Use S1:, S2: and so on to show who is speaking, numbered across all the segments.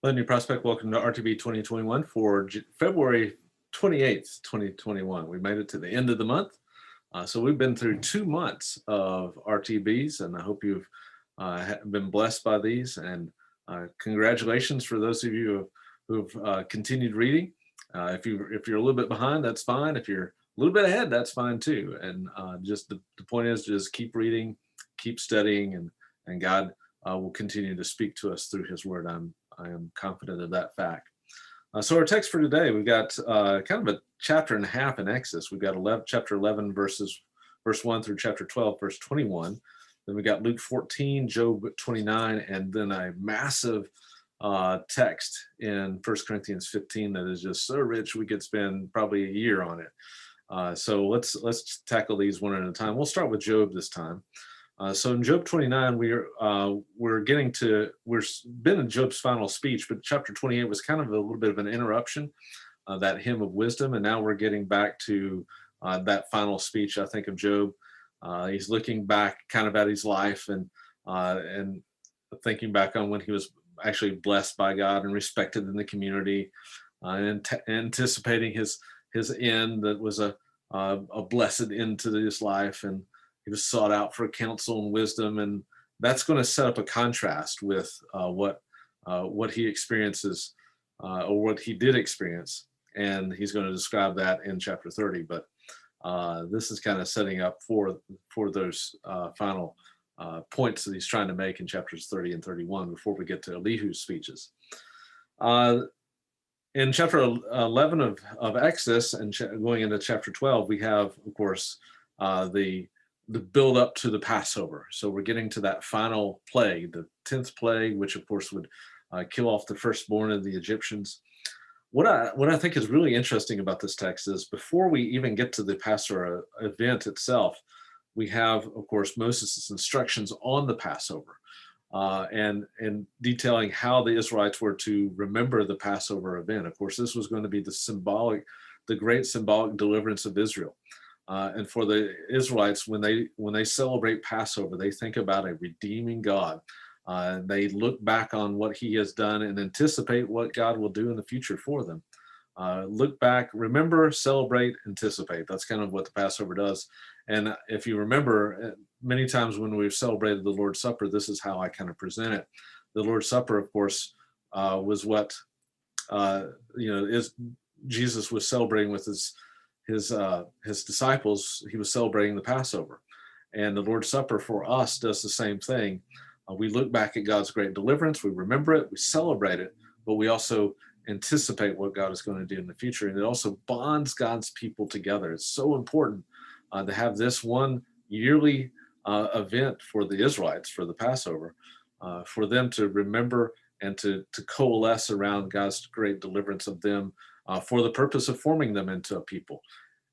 S1: Hello, New Prospect. Welcome to RTB 2021 for February 28th, 2021. We made it to the end of the month. So we've been through 2 months of RTBs, and I hope you've been blessed by these. And congratulations for those of you who've continued reading. If you're a little bit behind, that's fine. If you're a little bit ahead, that's fine too. And just the point is, just keep reading, keep studying, and God will continue to speak to us through His Word. I am confident of that fact. So our text for today, we've got kind of a chapter and a half in Exodus. We've got chapter 11 verse 1 through chapter 12 verse 21. Then we got Luke 14, Job 29, and then a massive text in 1 Corinthians 15 that is just so rich we could spend probably a year on it. So let's tackle these one at a time. We'll start with Job this time. So in Job 29, we're been in Job's final speech, but chapter 28 was kind of a little bit of an interruption, that hymn of wisdom, and now we're getting back to that final speech. I think of Job. He's looking back kind of at his life and thinking back on when he was actually blessed by God and respected in the community, and anticipating his end that was a blessed end to his life, and he was sought out for counsel and wisdom, and that's going to set up a contrast with what he experiences, or what he did experience, and he's going to describe that in chapter 30. But this is kind of setting up for those final points that he's trying to make in chapters 30 and 31 before we get to Elihu's speeches. In chapter 11 of Exodus and going into chapter 12, we have, of course, the build up to the Passover. So we're getting to that final plague, the 10th plague, which of course would kill off the firstborn of the Egyptians. What I think is really interesting about this text is before we even get to the Passover event itself, we have, of course, Moses' instructions on the Passover, and detailing how the Israelites were to remember the Passover event. Of course, this was going to be the great symbolic deliverance of Israel. And for the Israelites, when they celebrate Passover, they think about a redeeming God. They look back on what He has done and anticipate what God will do in the future for them. Look back, remember, celebrate, anticipate. That's kind of what the Passover does. And if you remember, many times when we've celebrated the Lord's Supper, this is how I kind of present it. The Lord's Supper, of course, was what is Jesus was celebrating with his disciples. He was celebrating the Passover, and the Lord's Supper for us does the same thing. We look back at God's great deliverance, we remember it, we celebrate it, but we also anticipate what God is going to do in the future, and it also bonds God's people together. It's so important to have this one yearly event for the Israelites, for the Passover, for them to remember and to coalesce around God's great deliverance of them, for the purpose of forming them into a people.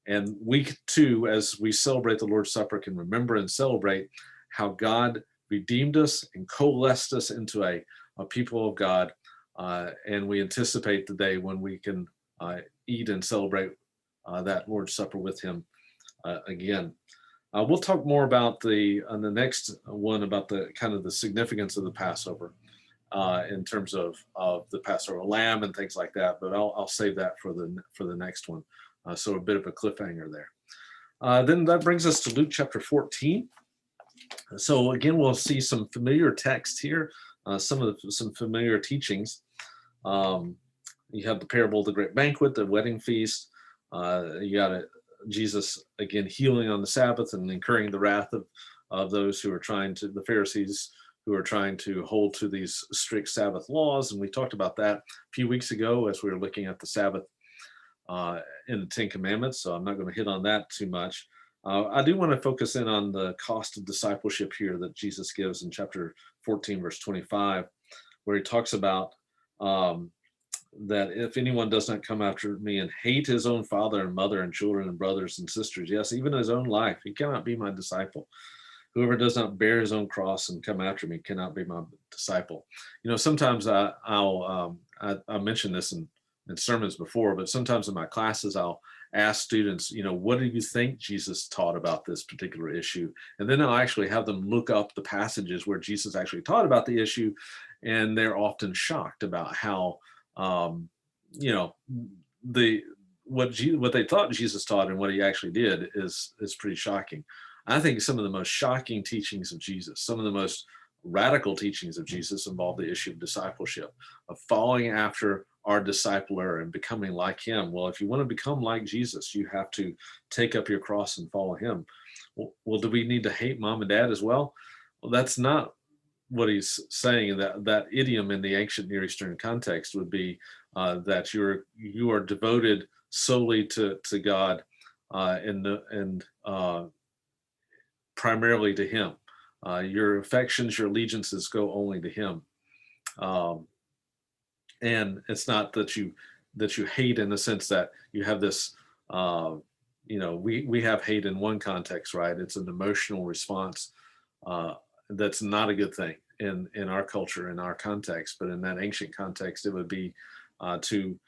S1: And we too, as we celebrate the Lord's Supper, can remember and celebrate how God redeemed us and coalesced us into a people of God. And we anticipate the day when we can eat and celebrate that Lord's Supper with Him again. We'll talk more about on the next one about the kind of the significance of the Passover, in terms of the Passover lamb and things like that, but I'll save that for the next one. So a bit of a cliffhanger there. Then that brings us to Luke chapter 14. So again, we'll see some familiar text here, some familiar teachings. You have the parable of the great banquet, the wedding feast. You got Jesus again healing on the Sabbath and incurring the wrath of those who are the Pharisees, who are trying to hold to these strict Sabbath laws. And we talked about that a few weeks ago as we were looking at the Sabbath in the Ten Commandments. So I'm not going to hit on that too much. I do want to focus in on the cost of discipleship here that Jesus gives in chapter 14, verse 25, where He talks about that if anyone does not come after me and hate his own father and mother and children and brothers and sisters, yes, even his own life, he cannot be my disciple. Whoever does not bear his own cross and come after me cannot be my disciple. Sometimes I mentioned this in sermons before, but sometimes in my classes I'll ask students, what do you think Jesus taught about this particular issue? And then I'll actually have them look up the passages where Jesus actually taught about the issue, and they're often shocked about how, you know, what they thought Jesus taught and what he actually did is pretty shocking. I think some of the most shocking teachings of Jesus, some of the most radical teachings of Jesus involve the issue of discipleship, of following after our discipler and becoming like him. Well, if you want to become like Jesus, you have to take up your cross and follow him. Well, do we need to hate mom and dad as well? Well, that's not what he's saying. That idiom in the ancient Near Eastern context would be that you are devoted solely to God and primarily to him. Your affections, your allegiances go only to him. And it's not that you hate in the sense that you have this, we have hate in one context, right? It's an emotional response that's not a good thing in our culture, in our context. But in that ancient context, it would be to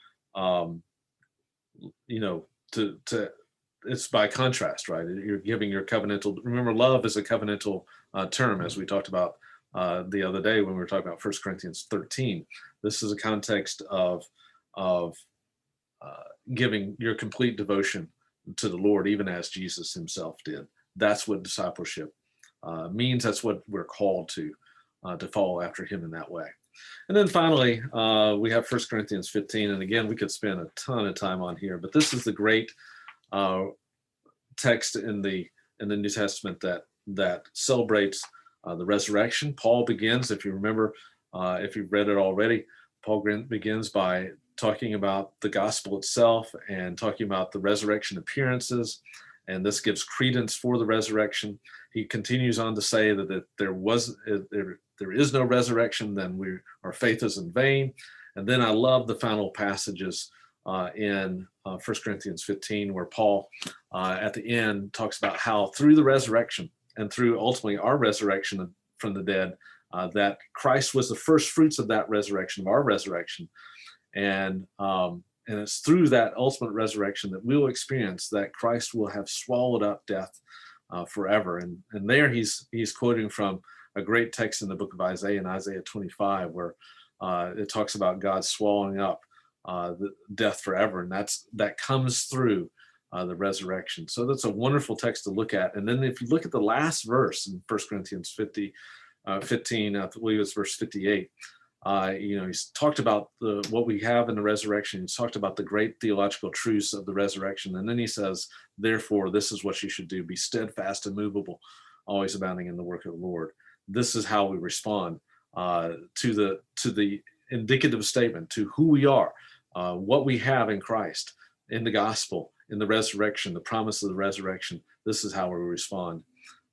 S1: it's by contrast, right? You're giving your covenantal. Remember, love is a covenantal term, as we talked about the other day when we were talking about 1 Corinthians 13. This is a context of giving your complete devotion to the Lord, even as Jesus himself did. That's what discipleship means. That's what we're called to follow after him in that way. And then finally, we have 1 Corinthians 15. And again, we could spend a ton of time on here, but this is the great text in the New Testament that celebrates the resurrection. Paul begins, if you remember, if you've read it already, Paul begins by talking about the gospel itself and talking about the resurrection appearances, and this gives credence for the resurrection. He continues on to say that if there is no resurrection, then our faith is in vain. And then I love the final passages in 1 Corinthians 15, where Paul at the end talks about how through the resurrection and through ultimately our resurrection from the dead, that Christ was the first fruits of that resurrection, of our resurrection. And it's through that ultimate resurrection that we'll experience that Christ will have swallowed up death forever. And there he's quoting from a great text in the book of Isaiah, in Isaiah 25, where it talks about God swallowing up the death forever. And that comes through the resurrection. So that's a wonderful text to look at. And then if you look at the last verse in 1 Corinthians 15, I believe it's verse 58, he's talked about what we have in the resurrection. He's talked about the great theological truths of the resurrection. And then he says, therefore, this is what you should do. Be steadfast and immovable, always abounding in the work of the Lord. This is how we respond to the indicative statement, to who we are, what we have in Christ, in the gospel, in the resurrection, the promise of the resurrection. This is how we respond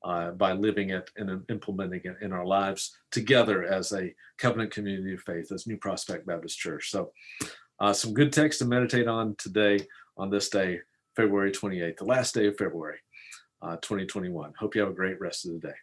S1: by living it and implementing it in our lives together as a covenant community of faith, as New Prospect Baptist Church. So some good text to meditate on today, on this day, February 28th, the last day of February 2021. Hope you have a great rest of the day.